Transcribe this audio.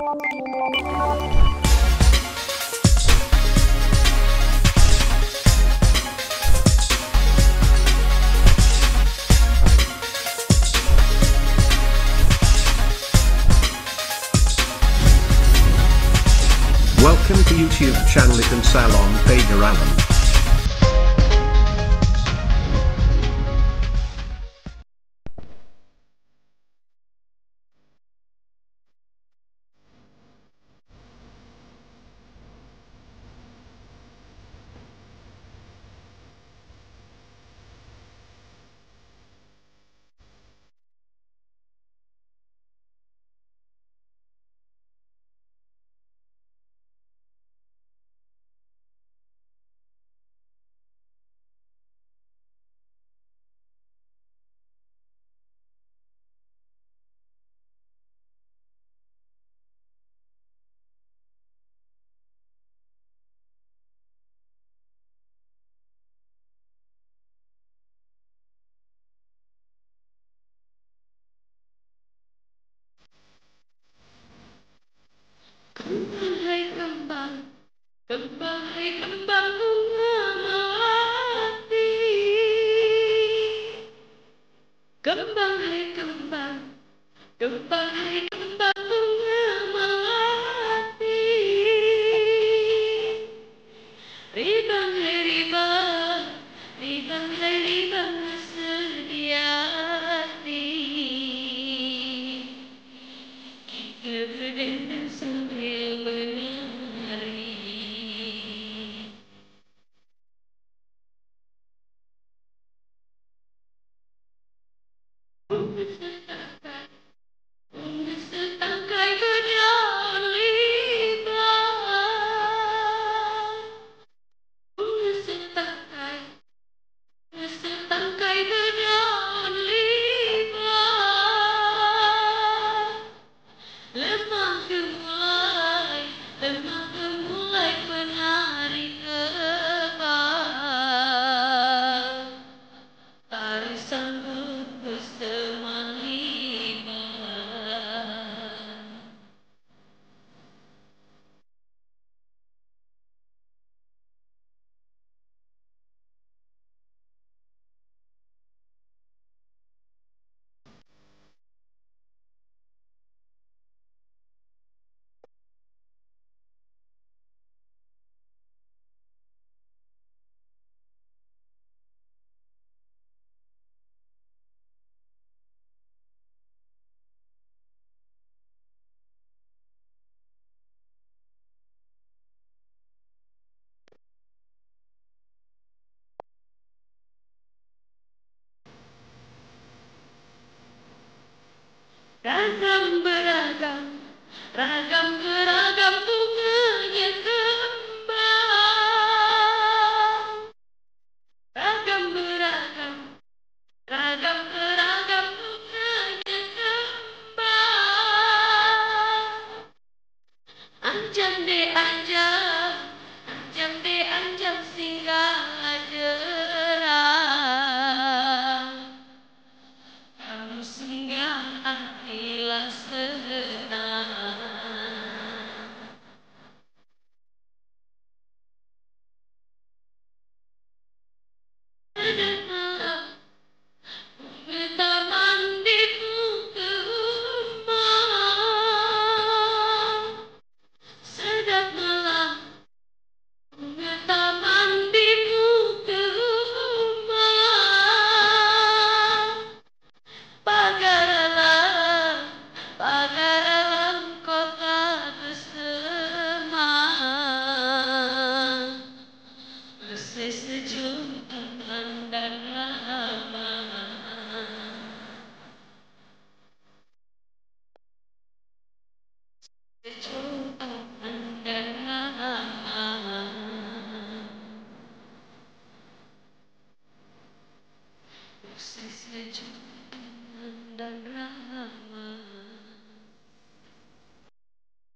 Welcome to YouTube channel Ikan Salon Pager Alan. Hai kembang, kembang hai kembang bunga melati. Kembang hai kembang, kembang hai kembang bunga melati. Ribang hai ribang, ribang hai ribang sediati. Berdendam sambil menari. Setangkai berjaliban, setangkai berjaliban. Lemah gemulai penari kembang. Tari sambut bersemaliman. Ragam beragam, ragam beragam bunganya kembang. Ragam beragam, ragam beragam bunganya kembang. Anjam de anjam, anjam de anjam singgah jerah. Kamu singgah hilang senang. Taman di rumah sedap malam. Taman di rumah pagar alam kota bersemak. Bersih sejuk dan ramah. Sejuk dan ramah. Bersih sejuk